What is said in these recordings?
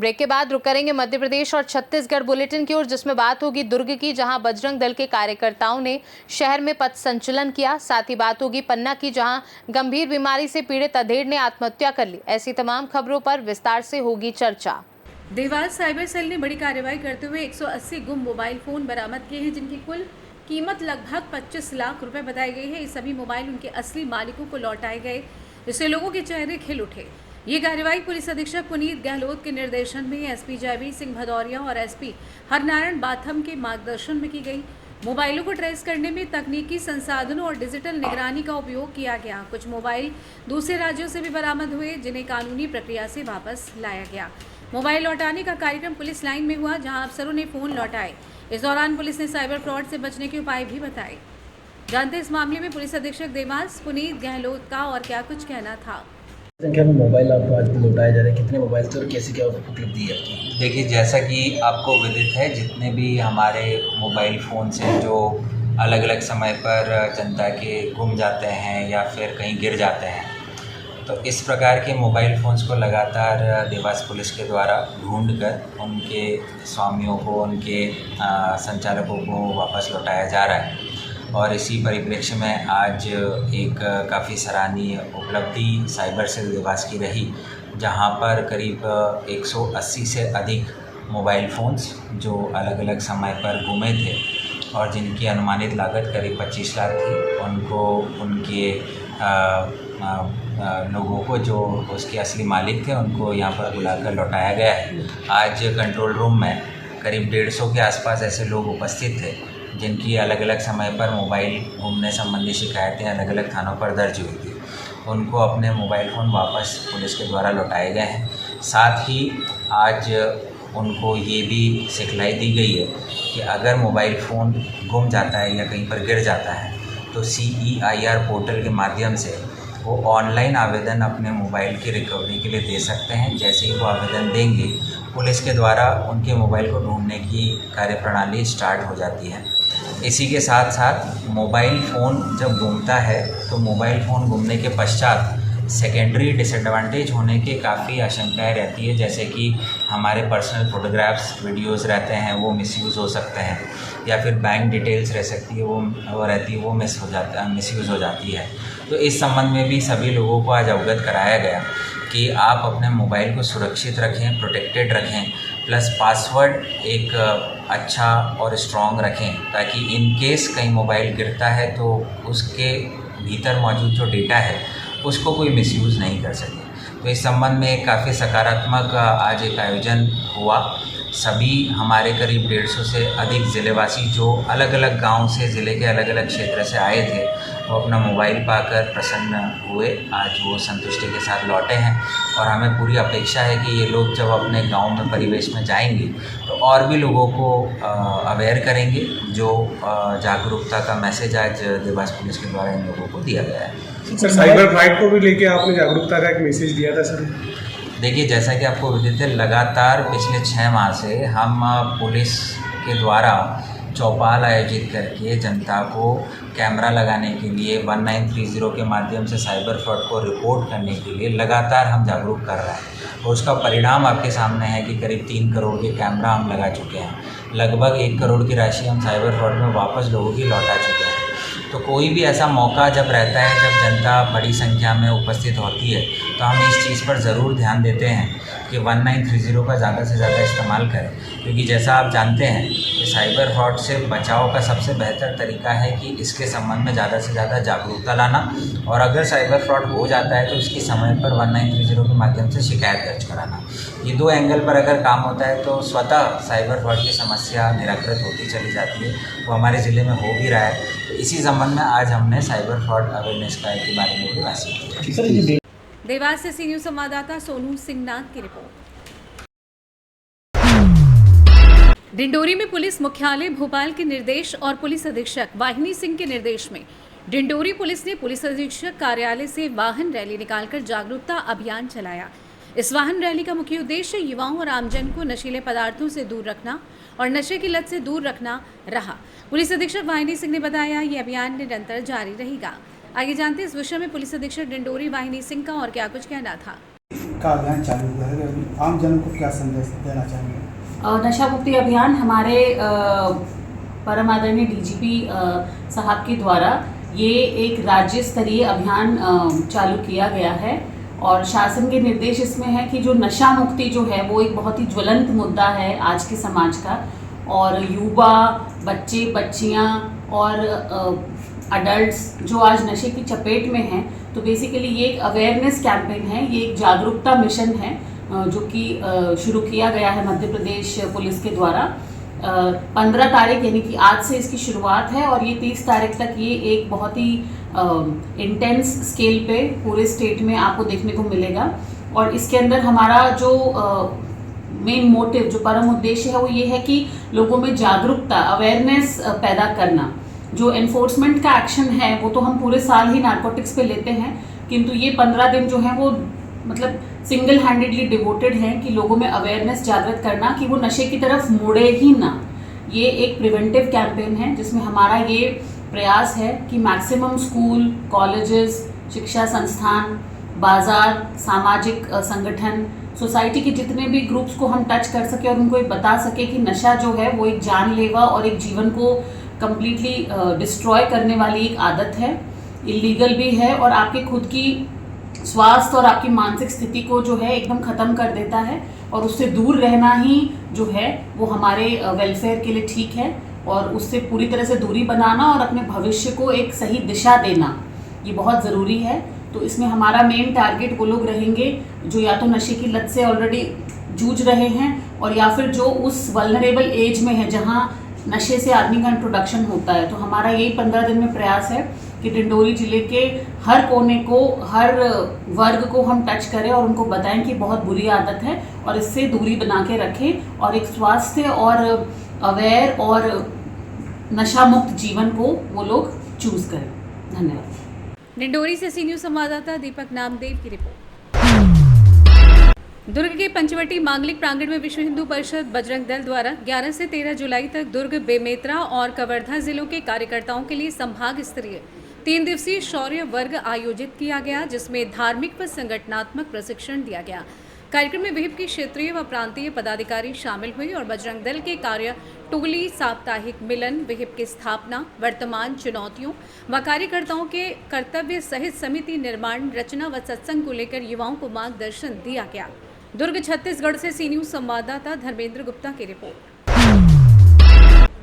Break के बाद रुक करेंगे मध्य प्रदेश और छत्तीसगढ़ बुलेटिन की ओर, जिसमें बात होगी दुर्ग की, जहां बजरंग दल के कार्यकर्ताओं ने शहर में पथ संचलन किया। साथ ही बात होगी पन्ना की, जहां गंभीर बीमारी से पीड़ित अधेड़ ने आत्महत्या कर ली। ऐसी तमाम खबरों पर विस्तार से होगी चर्चा। देवास साइबर सेल ने बड़ी कार्रवाई करते हुए 180 गुम मोबाइल फोन बरामद किए हैं, जिनकी कुल कीमत लगभग 25 लाख रुपए बताई गई है। ये सभी मोबाइल उनके असली मालिकों को लौटाए गए, जिससे लोगों के चेहरे खिल उठे। ये कार्रवाई पुलिस अधीक्षक पुनीत गहलोत के निर्देशन में एसपी जयवीर सिंह भदौरिया और एसपी हरनारायण बाथम के मार्गदर्शन में की गई। मोबाइलों को ट्रेस करने में तकनीकी संसाधनों और डिजिटल निगरानी का उपयोग किया गया। कुछ मोबाइल दूसरे राज्यों से भी बरामद हुए, जिन्हें कानूनी प्रक्रिया से वापस लाया गया। मोबाइल लौटाने का कार्यक्रम पुलिस लाइन में हुआ, जहां अफसरों ने फोन लौटाए। इस दौरान पुलिस ने साइबर फ्रॉड से बचने के उपाय भी बताए। जानते इस मामले में पुलिस अधीक्षक देवास पुनीत गहलोत का और क्या कुछ कहना था। संख्या में मोबाइल आपको आज लौटाए जा रहे हैं, कितने मोबाइल थे और कैसे क्या उपलब्धि है? देखिए, जैसा कि आपको विदित है, जितने भी हमारे मोबाइल फ़ोन्स हैं जो अलग अलग समय पर जनता के गुम जाते हैं या फिर कहीं गिर जाते हैं, तो इस प्रकार के मोबाइल फ़ोन्स को लगातार देवास पुलिस के द्वारा ढूंढकर उनके स्वामियों को, उनके संचालकों को वापस लौटाया जा रहा है। और इसी परिप्रेक्ष्य में आज एक काफ़ी सराहनीय उपलब्धि साइबर सेल देवास की रही, जहां पर करीब 180 से अधिक मोबाइल फ़ोन्स जो अलग अलग समय पर गुमे थे और जिनकी अनुमानित लागत करीब 25 लाख थी, उनको उनके लोगों को जो उसके असली मालिक थे उनको यहाँ पर बुलाकर लौटाया गया है। आज कंट्रोल रूम में करीब 150 के आसपास ऐसे लोग उपस्थित थे जिनकी अलग अलग समय पर मोबाइल घूमने संबंधी शिकायतें अलग अलग थानों पर दर्ज हुई थी। उनको अपने मोबाइल फ़ोन वापस पुलिस के द्वारा लौटाए गए हैं। साथ ही आज उनको ये भी सिखलाई दी गई है कि अगर मोबाइल फ़ोन गुम जाता है या कहीं पर गिर जाता है तो CEIR पोर्टल के माध्यम से वो ऑनलाइन आवेदन अपने मोबाइल की रिकवरी के लिए दे सकते हैं। जैसे ही वो आवेदन देंगे, पुलिस के द्वारा उनके मोबाइल को ढूंढने की कार्यप्रणाली स्टार्ट हो जाती है। इसी के साथ साथ मोबाइल फ़ोन जब गुमता है तो मोबाइल फ़ोन गुमने के पश्चात सेकेंडरी डिसएडवांटेज होने की काफ़ी आशंकाएं रहती है, जैसे कि हमारे पर्सनल फ़ोटोग्राफ्स, वीडियोज़ रहते हैं, वो मिसयूज़ हो सकते हैं, या फिर बैंक डिटेल्स रह सकती है, वो रहती है, वो मिसयूज़ हो जाती है। तो इस संबंध में भी सभी लोगों को आज अवगत कराया गया कि आप अपने मोबाइल को सुरक्षित रखें, प्रोटेक्टेड रखें, प्लस पासवर्ड एक अच्छा और स्ट्रॉन्ग रखें, ताकि इन केस कहीं मोबाइल गिरता है तो उसके भीतर मौजूद जो डेटा है उसको कोई मिसयूज़ नहीं कर सके। तो इस संबंध में काफ़ी सकारात्मक आज एक आयोजन हुआ। सभी हमारे करीब 150 से अधिक ज़िलेवासी जो अलग अलग गांव से, ज़िले के अलग अलग क्षेत्र से आए थे, वो अपना मोबाइल पाकर प्रसन्न हुए। आज वो संतुष्टि के साथ लौटे हैं और हमें पूरी अपेक्षा है कि ये लोग जब अपने गांव में परिवेश में जाएंगे तो और भी लोगों को अवेयर करेंगे। जो जागरूकता का मैसेज आज देवास पुलिस के द्वारा इन लोगों को दिया गया है। सर, साइबर क्राइम को भी लेके आपने जागरूकता का एक मैसेज दिया था सर। देखिए, जैसा कि आपको विदित है, लगातार पिछले 6 माह से हम पुलिस के द्वारा चौपाल आयोजित करके जनता को कैमरा लगाने के लिए 1930 के माध्यम से साइबर फ्रॉड को रिपोर्ट करने के लिए लगातार हम जागरूक कर रहे हैं। और उसका परिणाम आपके सामने है कि करीब 3 करोड़ के कैमरा हम लगा चुके हैं। लगभग 1 करोड़ की राशि हम साइबर फ्रॉड में वापस लोगों की लौटा चुके हैं। तो कोई भी ऐसा मौका जब रहता है, जब जनता बड़ी संख्या में उपस्थित होती है, तो हम इस चीज़ पर ज़रूर ध्यान देते हैं कि 1930 का ज़्यादा से ज़्यादा इस्तेमाल करें, क्योंकि जैसा आप जानते हैं कि साइबर फ्रॉड से बचाव का सबसे बेहतर तरीका है कि इसके संबंध में ज़्यादा से ज़्यादा जागरूकता लाना, और अगर साइबर फ्रॉड हो जाता है तो इसकी समय पर 1930 के माध्यम से शिकायत दर्ज कराना। ये 2 एंगल पर अगर काम होता है तो स्वतः साइबर फ्रॉड की समस्या निराकृत होती चली जाती है। वो हमारे ज़िले में हो भी रहा है। तो इसी संबंध में आज हमने साइबर फ्रॉड अवेयरनेस के बारे में भी मैसेज किया। देवास से सी न्यूज़ संवाददाता सोनू सिंहनाथ की रिपोर्ट। डिंडोरी में पुलिस मुख्यालय भोपाल के निर्देश और पुलिस अधीक्षक वाहिनी सिंह के निर्देश में डिंडोरी पुलिस ने पुलिस अधीक्षक कार्यालय से वाहन रैली निकालकर जागरूकता अभियान चलाया। इस वाहन रैली का मुख्य उद्देश्य युवाओं और आमजन को नशीले पदार्थों से दूर रखना और नशे की लत से दूर रखना रहा। पुलिस अधीक्षक वाहिनी सिंह ने बताया, ये अभियान निरंतर जारी रहेगा। आगे जानते इस विषय में पुलिस अधीक्षक डिंडोरी वाहिनी सिंह का और क्या कुछ कहना था। का अभियान चालू हुआ है, आम जनों को क्या संदेश देना चाहेंगे? नशा मुक्ति अभियान हमारे परम आदरणीय डीजीपी साहब के द्वारा ये एक राज्य स्तरीय अभियान चालू किया गया है और शासन के निर्देश इसमें है कि जो नशा मुक्ति जो है वो एक बहुत ही ज्वलंत मुद्दा है आज के समाज का, और युवा, बच्चे, बच्चियाँ और अडल्ट्स जो आज नशे की चपेट में हैं, तो बेसिकली ये एक अवेयरनेस कैंपेन है, ये एक जागरूकता मिशन है जो कि शुरू किया गया है मध्य प्रदेश पुलिस के द्वारा। 15 तारीख यानी कि आज से इसकी शुरुआत है और ये 30 तारीख तक ये एक बहुत ही इंटेंस स्केल पे पूरे स्टेट में आपको देखने को मिलेगा। और इसके अंदर हमारा जो मेन मोटिव, जो परम उद्देश्य है वो ये है कि लोगों में जागरूकता, अवेयरनेस पैदा करना। जो एनफोर्समेंट का एक्शन है वो तो हम पूरे साल ही नारकोटिक्स पे लेते हैं, किंतु ये 15 दिन जो है वो मतलब सिंगल हैंडेडली डिवोटेड हैं कि लोगों में अवेयरनेस जागृत करना कि वो नशे की तरफ मुड़े ही ना। ये एक प्रिवेंटिव कैंपेन है जिसमें हमारा ये प्रयास है कि मैक्सिमम स्कूल, कॉलेजेस, शिक्षा संस्थान, बाज़ार, सामाजिक संगठन, सोसाइटी के जितने भी ग्रुप्स को हम टच कर सके और उनको ये बता सके कि नशा जो है वो एक जानलेवा और एक जीवन को कम्प्लीटली डिस्ट्रॉय करने वाली एक आदत है, इलीगल भी है और आपके खुद की स्वास्थ्य और आपकी मानसिक स्थिति को जो है एकदम ख़त्म कर देता है और उससे दूर रहना ही जो है वो हमारे वेलफेयर के लिए ठीक है। और उससे पूरी तरह से दूरी बनाना और अपने भविष्य को एक सही दिशा देना ये बहुत ज़रूरी है। तो इसमें हमारा मेन टारगेट वो लोग रहेंगे जो या तो नशे की लत से ऑलरेडी जूझ रहे हैं और या फिर जो उस वल्नरेबल एज में है जहाँ नशे से आदमी का इंट्रोडक्शन होता है। तो हमारा यही 15 दिन में प्रयास है कि डिंडोरी जिले के हर कोने को, हर वर्ग को हम टच करें और उनको बताएं कि बहुत बुरी आदत है और इससे दूरी बना के रखें और एक स्वास्थ्य और अवेयर और नशा मुक्त जीवन को वो लोग चूज करें। धन्यवाद। डिंडोरी से सी न्यूज़ संवाददाता दीपक नामदेव की रिपोर्ट। दुर्ग के पंचवटी मांगलिक प्रांगण में विश्व हिंदू परिषद बजरंग दल द्वारा 11 से 13 जुलाई तक दुर्ग, बेमेतरा और कवर्धा जिलों के कार्यकर्ताओं के लिए संभाग स्तरीय 3 दिवसीय शौर्य वर्ग आयोजित किया गया, जिसमें धार्मिक व संगठनात्मक प्रशिक्षण दिया गया। कार्यक्रम में विहिप की क्षेत्रीय व प्रांतीय पदाधिकारी शामिल हुए और बजरंग दल के कार्य टुगली, साप्ताहिक मिलन, विहिप की स्थापना, वर्तमान चुनौतियों व कार्यकर्ताओं के कर्तव्य सहित समिति निर्माण, रचना व सत्संग को लेकर युवाओं को मार्गदर्शन दिया गया। दुर्ग छत्तीसगढ़ से सी न्यूज़ संवाददाता धर्मेंद्र गुप्ता की रिपोर्ट।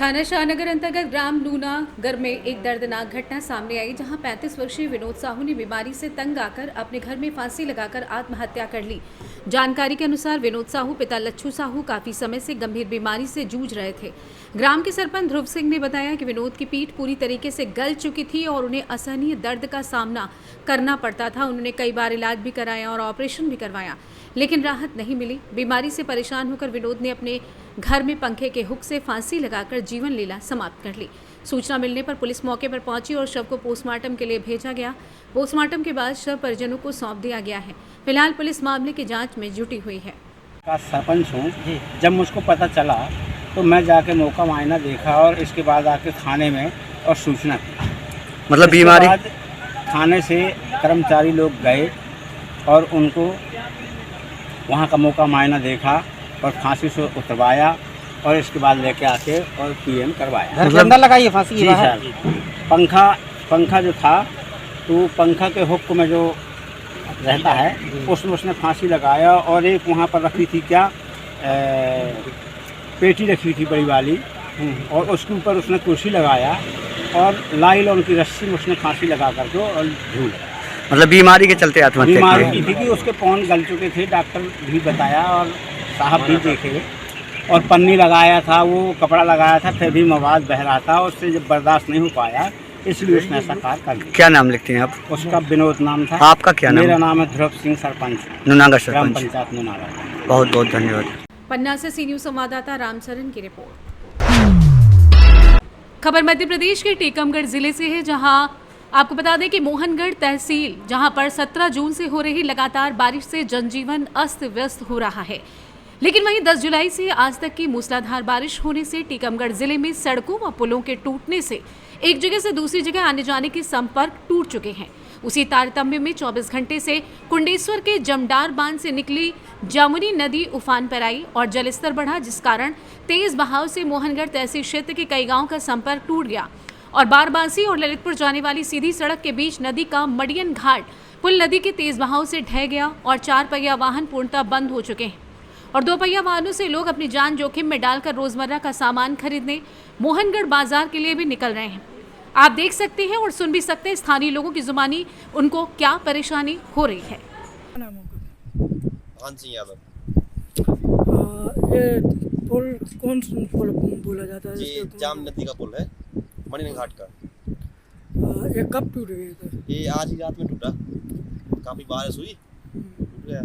थाना शाहनगर अंतर्गत ग्राम नूनागर में एक दर्दनाक घटना सामने आई, जहां 35 वर्षीय विनोद साहू ने बीमारी से तंग आकर अपने घर में फांसी लगाकर आत्महत्या कर ली। जानकारी के अनुसार विनोद साहू पिता लच्छू साहू काफी समय से गंभीर बीमारी से जूझ रहे थे। ग्राम के सरपंच ध्रुव सिंह ने बताया कि विनोद की पीठ पूरी तरीके से गल चुकी थी और उन्हें असहनीय दर्द का सामना करना पड़ता था। उन्होंने कई बार इलाज भी कराया और ऑपरेशन भी करवाया, लेकिन राहत नहीं मिली। बीमारी से परेशान होकर विनोद ने अपने घर में पंखे के हुक से फांसी लगाकर जीवन लीला समाप्त कर ली। सूचना मिलने पर पुलिस मौके पर पहुंची और शव को पोस्टमार्टम के लिए भेजा गया। पोस्टमार्टम के बाद शव परिजनों को सौंप दिया गया है। फिलहाल पुलिस मामले की जांच में जुटी हुई है। का सरपंच हूँ, जब मुझको पता चला तो मैं जाके मौका मुआयना देखा और इसके बाद आके थाने में और सूचना की। मतलब बीमारी थाने से कर्मचारी लोग गए और उनको वहाँ का मौका मुआयना देखा और फांसी से उतरवाया और इसके बाद लेके आके और पीएम करवाया। घर के अंदर लगाई फांसी? जी सर। पंखा जो था तो पंखा के हुक में जो रहता है उसमें उसने फांसी लगाया और एक वहाँ पर रखी थी क्या पेटी रखी थी बड़ी वाली और उसके ऊपर उसने कुर्सी लगाया और लाइलॉन की रस्सी में उसने फांसी लगा करके और झूल। मतलब बीमारी के चलते आत्महत्या बीमारी की थी कि उसके पौन गल चुके थे, डॉक्टर भी बताया और साहब भी देखे और पन्नी लगाया था, वो कपड़ा लगाया था, फिर भी मवाद बह रहा था। उससे जब बर्दाश्त नहीं हो पाया इसलिए उसने ऐसा कार्य कर दिया। क्या नाम लिखते हैं आप? उसका विनोद नाम था। आपका क्या नाम? मेरा नाम है ध्रुव सिंह, सरपंच नूनागर ग्राम सरपंच। पंचायत नूनागर। बहुत बहुत धन्यवाद। पन्ना से सी न्यूज़ संवाददाता रामचरण की रिपोर्ट। खबर मध्य प्रदेश के टीकमगढ़ जिले से है, जहां आपको बता दें कि मोहनगढ़ तहसील, जहां पर 17 जून से हो रही लगातार बारिश से जनजीवन अस्त व्यस्त हो रहा है। लेकिन वहीं 10 जुलाई से आज तक की मूसलाधार बारिश होने से टीकमगढ़ जिले में सड़कों व पुलों के टूटने से एक जगह से दूसरी जगह आने जाने के संपर्क टूट चुके हैं। उसी तारतम्य में 24 घंटे से कुंडेश्वर के जमडार बांध से निकली जामुनी नदी उफान पर आई और जलस्तर बढ़ा, जिस कारण तेज बहाव से मोहनगढ़ तहसील क्षेत्र के कई गांवों का संपर्क टूट गया और बारबांसी और ललितपुर जाने वाली सीधी सड़क के बीच नदी का मडियन घाट पुल नदी के तेज बहाव से ढह गया और 4 पहिया वाहन पूर्णतः बंद हो चुके हैं और 2 पहिया वाहनों से लोग अपनी जान जोखिम में डालकर रोजमर्रा का सामान खरीदने मोहनगढ़ बाजार के लिए भी निकल रहे हैं। आप देख सकते हैं और सुन भी सकते हैं स्थानीय लोगों की जुबानी उनको क्या परेशानी हो रही है। सिंह यादव। ये पुल कौन सा पुल बोला जाता है? ये जाम नदी का पुल है, मणिनगर घाट का। ये कब टूट गया था? ये आज ही रात में टूटा, काफ़ी बारिश हुई, टूट गया।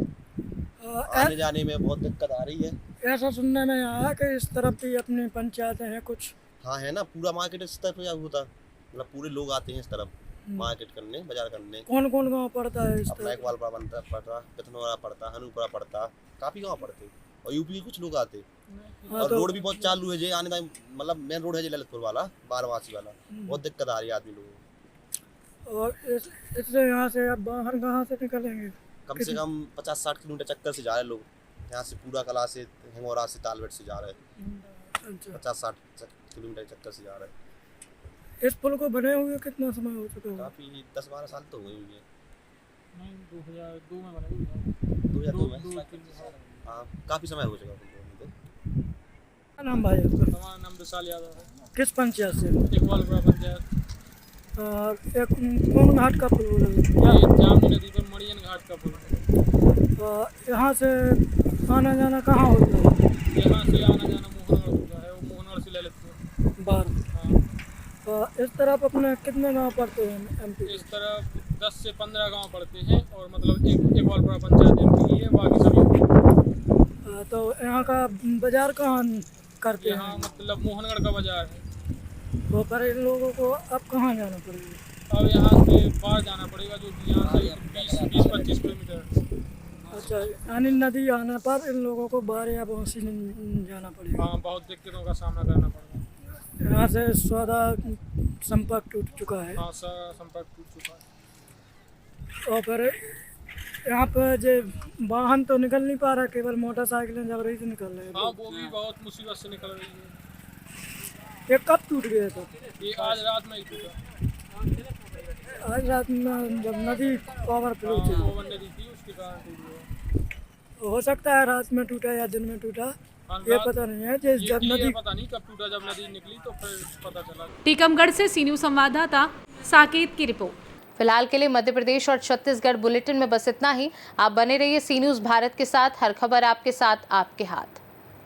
आने जाने में बहुत दिक्कत आ रही है। ऐसा सुनने में आया कि इस तरफ भी अपनी पंचायतें हैं कुछ? हाँ है ना, पूरा मार्केट इस तरफ होता, मतलब पूरे लोग आते हैं इस तरफ मार्केट करने, बाजार करने। कौन कौन गाँव पड़ता है इस अपना इकबालपुरा पड़ता, पिथनौरा पड़ता, हनूपुरा पड़ता, काफ़ी गाँव पड़ते और यूपी के कुछ लोग आते। और रोड भी बहुत चालू है जे आने जाने, मतलब मेन रोड है जे ललितपुर वाला, बारवासी वाला, बहुत दिक्कत आ रही है आदमी लोगों को। और इससे यहाँ से अब बाहर कहाँ से निकलेंगे? कम से कम 50-60 किलोमीटर चक्कर से जा रहे हैं लोग, यहाँ से पूरा कला से, हिंगोरा से, तालबेट से जा रहे हैं। 50-60 किलोमीटर चक्कर से जा रहे हैं। इस पुल को बने हुए कितना समय हो चुका है? काफ़ी 10-12 साल तो हुए हुए हैं। 2002 में बने। 2002 में, हाँ काफ़ी समय हो चुका है। क्या नाम भाई आपका? हमारा नाम विशाल यादव है। किस पंचायत से? इकबालपुरा पंचायत। और एक कौन घाट का पुल बोला ये जामुनी नदी पर मडियन घाट का पुल है। यहाँ से आना जाना कहाँ होता है? यहाँ से आना जाना मोहनगढ़ होता है, वो मोहनगढ़ से ललितपुर बार। हाँ। इस तरफ अपने कितने गांव पड़ते हैं एमपी? इस तरफ 10 से 15 गांव पड़ते हैं और मतलब एक इकबालपुरा पंचायत एमपी की है, बाकी सभी। तो यहाँ का बाजार कहाँ करते हैं? यहाँ मतलब मोहनगढ़ का बाजार है। तो पर इन लोगों को अब कहाँ जाना पड़ेगा? अब यहाँ से बाहर जाना पड़ेगा, जो कि यहाँ से 20-25 किलोमीटर। अच्छा, यानी नदी आने पर इन लोगों को बाहर या बंसी जाना पड़ेगा? हाँ, बहुत दिक्कतों का सामना करना पड़ेगा। यहाँ से सौदा संपर्क टूट चुका है। हाँ, संपर्क टूट चुका है। और फिर यहाँ पर जो वाहन तो निकल नहीं पा रहा, केवल मोटरसाइकिलें जब रही से निकल रहे हैं। हाँ, वो भी बहुत मुसीबत से निकल रही है। ये कब टूट गया था? ये आज रात में ही टूटा। आज रात में जब नदी ओवरफ्लो थी, नदी थी, उसके कारण टूट गया। हो सकता है रात में टूटा या दिन में टूटा, ये पता नहीं है। जब नदी पता नहीं कब टूटा, जब नदी निकली तो फिर पता चला। टीकमगढ़ से सी न्यूज़ संवाददाता साकेत की रिपोर्ट। फिलहाल के लिए मध्य प्रदेश और छत्तीसगढ़ बुलेटिन में बस इतना ही। आप बने रहिए सी न्यूज़ भारत के साथ। हर खबर आपके साथ, आपके हाथ।